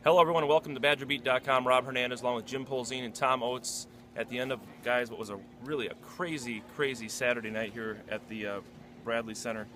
Hello, everyone, and welcome to badgerbeat.com. Rob Hernandez along with Jim Polzin and Tom Oates at the end of, guys, what was really a crazy Saturday night here at the Bradley Center.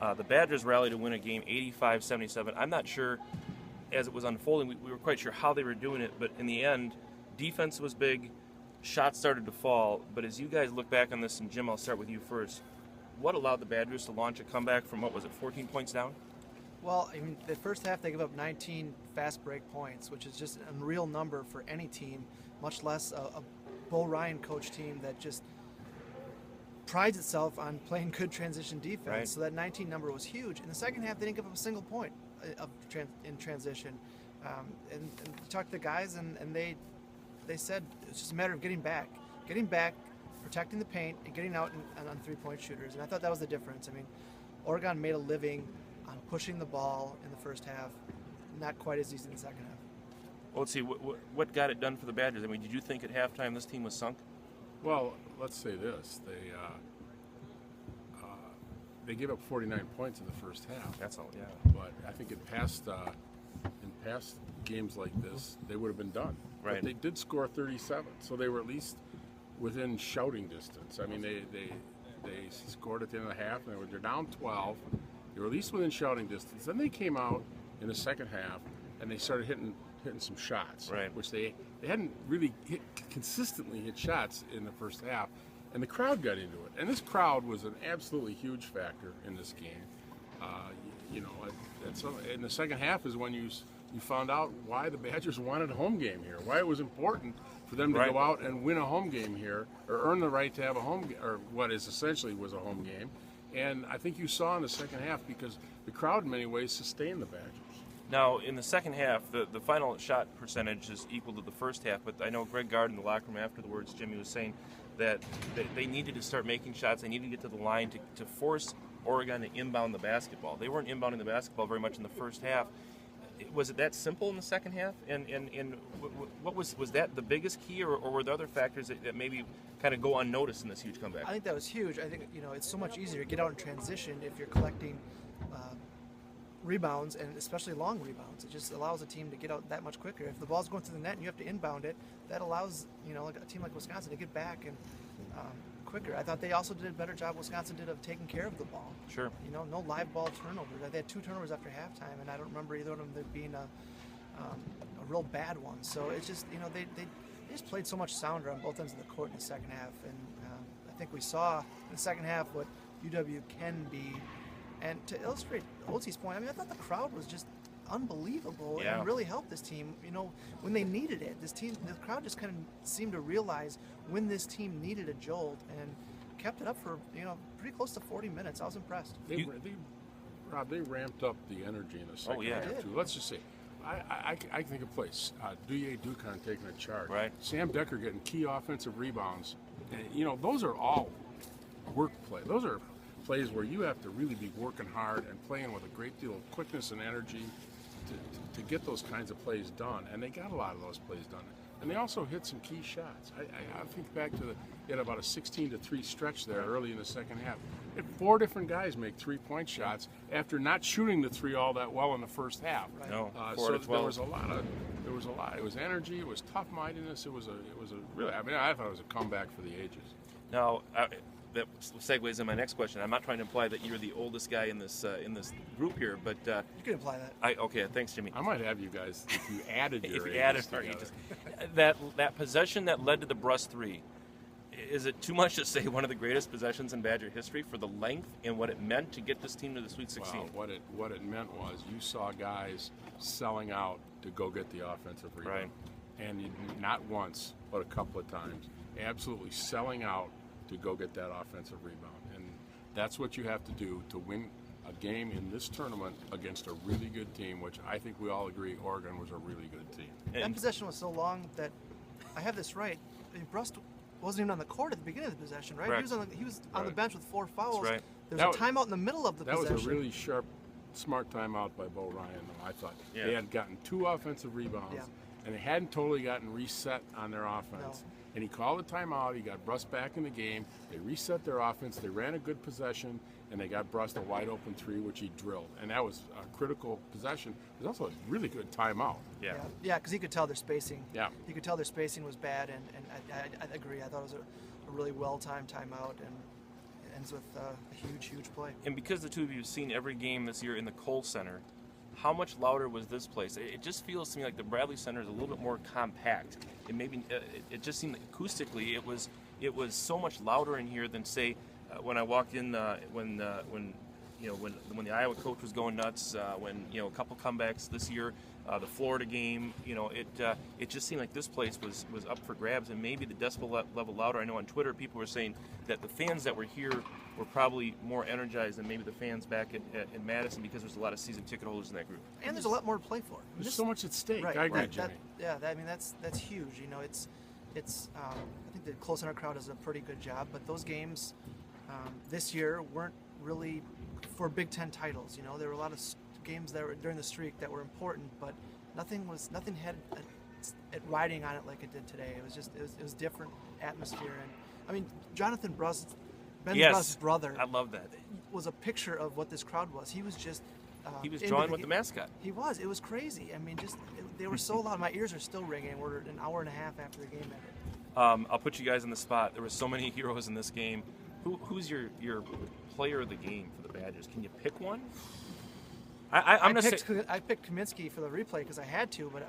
The Badgers rallied to win a game 85-77. I'm not sure, as it was unfolding, we were quite sure how they were doing it, but in the end, defense was big, shots started to fall. But as you guys look back on this, and Jim, I'll start with you first, what allowed the Badgers to launch a comeback from, 14 points down? Well, I mean, the first half they give up 19 fast break points, which is just an unreal number for any team, much less a Bo Ryan coach team that just prides itself on playing good transition defense. Right. So that 19 number was huge. In the second half, they didn't give up a single point in transition. And you talk to the guys, and they said it's just a matter of getting back, protecting the paint, and getting out on three-point shooters. And I thought that was the difference. I mean, Oregon made a living on pushing the ball in the first half, not quite as easy in the second half. Well, let's see, what got it done for the Badgers? I mean, did you think at halftime this team was sunk? Well, let's say this: they gave up 49 points in the first half. That's all, yeah. But I think in past games like this, they would have been done. Right. But they did score 37, so they were at least within shouting distance. I mean, they scored at the end of the half, and they're down 12. They were at least within shouting distance. Then they came out in the second half, and they started hitting some shots, right, which they hadn't really consistently hit shots in the first half, and the crowd got into it. And this crowd was an absolutely huge factor in this game. And so in the second half is when you found out why the Badgers wanted a home game here, why it was important for them to right, go out and win a home game here, or earn the right to have a home game, or what is essentially was a home game. And I think you saw in the second half, because the crowd in many ways sustained the Badgers. Now, in the second half, the final shot percentage is equal to the first half, but I know Greg Gard in the locker room afterwards, Jimmy, was saying that they needed to start making shots. They needed to get to the line to force Oregon to inbound the basketball. They weren't inbounding the basketball very much in the first half. Was it that simple in the second half? And what was that the biggest key, or were there other factors that maybe kind of go unnoticed in this huge comeback? I think that was huge. I think it's so much easier to get out in transition if you're collecting rebounds, and especially long rebounds. It just allows a team to get out that much quicker. If the ball's going through the net and you have to inbound it, that allows like a team like Wisconsin to get back and quicker. I thought they also did a better job, Wisconsin did, of taking care of the ball. Sure. No live ball turnovers. They had 2 turnovers after halftime, and I don't remember either of them being a real bad one. So it's just they just played so much sounder on both ends of the court in the second half, and I think we saw in the second half what UW can be. And to illustrate Oates' point, I mean, I thought the crowd was just unbelievable, yeah, and really helped this team. When they needed it, the crowd just kind of seemed to realize when this team needed a jolt, and kept it up for pretty close to 40 minutes. I was impressed. Rob, they ramped up the energy in the second half too. Let's just say, I can think of plays. Duye Dukan taking a charge. Right. Sam Decker getting key offensive rebounds. And, those are all work play. Those are plays where you have to really be working hard and playing with a great deal of quickness and energy to get those kinds of plays done. And they got a lot of those plays done. And they also hit some key shots. I think back to they had about a 16-3 stretch there early in the second half. They had 4 different guys make 3-point shots after not shooting the 3 all that well in the first half. Right. No, 4 so to 12. there was a lot. It was energy. It was tough-mindedness. It was a really. I mean, I thought it was a comeback for the ages. Now, that segues into my next question. I'm not trying to imply that you're the oldest guy in this group here, but You can imply that. okay, thanks, Jimmy. I might have you guys if you added your If you added, ages together. that possession that led to the Bruss 3, is it too much to say one of the greatest possessions in Badger history for the length and what it meant to get this team to the Sweet 16? Well, what it meant was you saw guys selling out to go get the offensive rebound. Right. And not once, but a couple of times, absolutely selling out to go get that offensive rebound. And that's what you have to do to win a game in this tournament against a really good team, which I think we all agree Oregon was a really good team. That possession was so long that I have this right. Bruss wasn't even on the court at the beginning of the possession, right? Correct. He was on the bench with 4 fouls. That's right. There was a timeout in the middle of the possession. That was a really sharp, smart timeout by Bo Ryan, though, I thought. Yeah. They had gotten 2 offensive rebounds, and they hadn't totally gotten reset on their offense. No. And he called a timeout. He got Brust back in the game. They reset their offense. They ran a good possession, and they got Brust a wide open three, which he drilled. And that was a critical possession. It was also a really good timeout. Yeah. Yeah, because he could tell their spacing. Yeah. You could tell their spacing was bad, and I agree. I thought it was a really well-timed timeout, and it ends with a huge play. And because the two of you have seen every game this year in the Kohl Center, how much louder was this place? It just feels to me like the Bradley Center is a little bit more compact. It just seemed like acoustically it was so much louder in here than say when I walked in when the Iowa coach was going nuts, when a couple comebacks this year, the Florida game, it just seemed like this place was up for grabs, and maybe the decibel level louder. I know on Twitter people were saying that the fans that were here were probably more energized than maybe the fans back at Madison, because there's a lot of season ticket holders in that group. And there's a lot more to play for. There's so much at stake. Right, I agree, right. Jimmy. That's huge. I think the Kohl Center crowd does a pretty good job, but those games this year weren't really for Big Ten titles. There were a lot of games that were during the streak that were important, but nothing had it riding on it like it did today. It was different atmosphere, and I mean Jonathan Brust, Ben Brust's brother. I love that. Was a picture of what this crowd was. He was just. He was drawing with the mascot. He was. It was crazy. I mean, they were so loud. My ears are still ringing. We're an hour and a half after the game ended. I'll put you guys on the spot. There were so many heroes in this game. Who's your player of the game for the Badgers? Can you pick one? I picked Kaminsky for the replay because I had to, but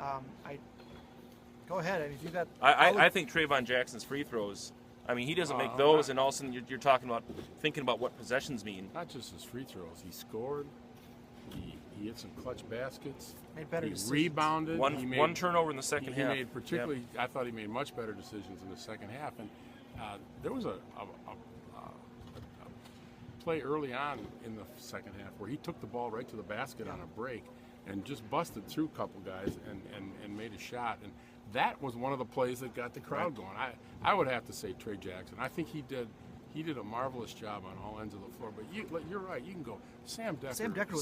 go ahead. I mean, if you got. I think Trayvon Jackson's free throws. I mean, he doesn't make those, and all of a sudden you're talking about thinking about what possessions mean. Not just his free throws. He scored. He hit some clutch baskets. Made better he decisions. Rebounded. One turnover in the second half. He made particularly. Yep. I thought he made much better decisions in the second half. And there was a play early on in the second half where he took the ball right to the basket on a break and just busted through a couple guys and made a shot. And that was one of the plays that got the crowd going. I would have to say Trey Jackson. I think he did a marvelous job on all ends of the floor. But you're right. You can go Sam Decker.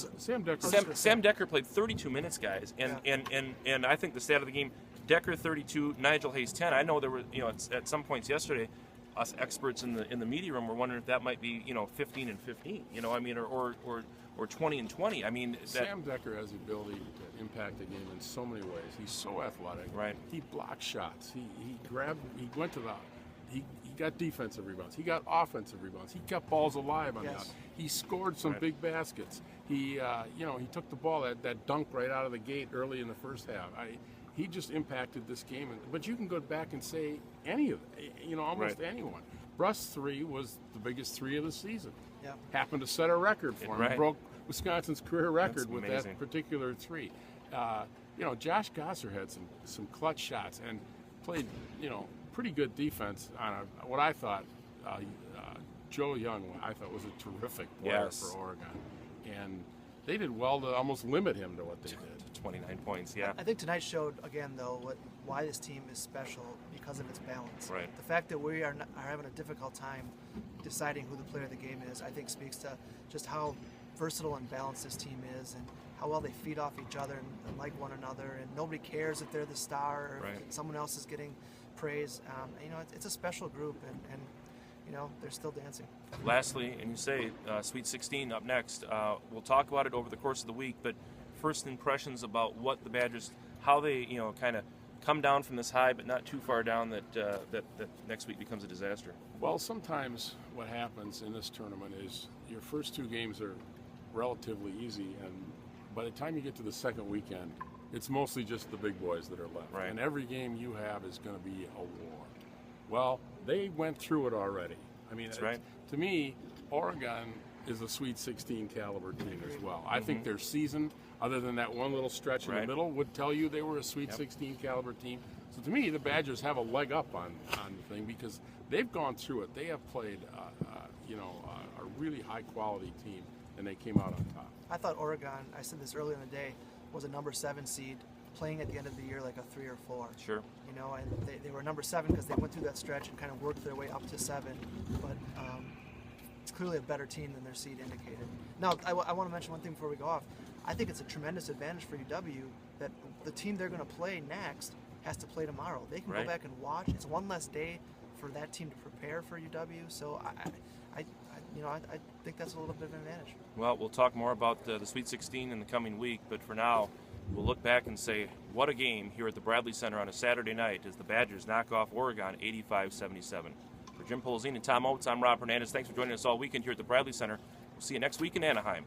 Sam Decker played 32 minutes, guys, and I think the stat of the game: Decker 32, Nigel Hayes 10. I know there were at some points yesterday, us experts in the media room were wondering if that might be 15 and 15. Or 20 and 20. I mean, Sam Decker has the ability to impact the game in so many ways. He's so athletic. Right. He blocked shots. He grabbed. He went to the. He got defensive rebounds. He got offensive rebounds. He kept balls alive on that. He scored some big baskets. He he took the ball that dunk right out of the gate early in the first half. He just impacted this game. But you can go back and say any of it. Almost anyone. Brust's three was the biggest three of the season. Yeah. Happened to set a record for him. Right. He broke Wisconsin's career record That's with amazing. that particular three. Josh Gosser had some clutch shots and played pretty good defense on what I thought Joe Young I thought was a terrific player for Oregon, and they did well to almost limit him to what they did. 29 points. Yeah. I think tonight showed again though why this team is special because of its balance. Right. The fact that we are having a difficult time deciding who the player of the game is, I think speaks to just how versatile and balanced this team is, and how well they feed off each other and like one another, and nobody cares if they're the star or if someone else is getting praise. It's a special group, and they're still dancing. Lastly, and you say Sweet 16 up next. We'll talk about it over the course of the week, but first impressions about what the Badgers, how they kind of come down from this high, but not too far down that next week becomes a disaster. Well, sometimes what happens in this tournament is your first two games are relatively easy, and by the time you get to the second weekend, it's mostly just the big boys that are left. Right. And every game you have is going to be a war. Well, they went through it already. I mean, to me, Oregon is a Sweet 16 caliber team as well. I think their season, other than that one little stretch in the middle, would tell you they were a Sweet 16 caliber team. So to me, the Badgers have a leg up on the thing because they've gone through it. They have played, a really high quality team, and they came out on top. I thought Oregon, I said this earlier in the day, was a number 7 seed playing at the end of the year like a 3 or 4. Sure. And they were number 7 because they went through that stretch and kind of worked their way up to 7. But it's clearly a better team than their seed indicated. Now, I want to mention one thing before we go off. I think it's a tremendous advantage for UW that the team they're going to play next has to play tomorrow. They can Right. go back and watch. It's one less day for that team to prepare for UW. So I think that's a little bit of an advantage. Well, we'll talk more about the Sweet 16 in the coming week, but for now, we'll look back and say, what a game here at the Bradley Center on a Saturday night as the Badgers knock off Oregon 85-77. For Jim Polzin and Tom Oates, I'm Rob Hernandez. Thanks for joining us all weekend here at the Bradley Center. We'll see you next week in Anaheim.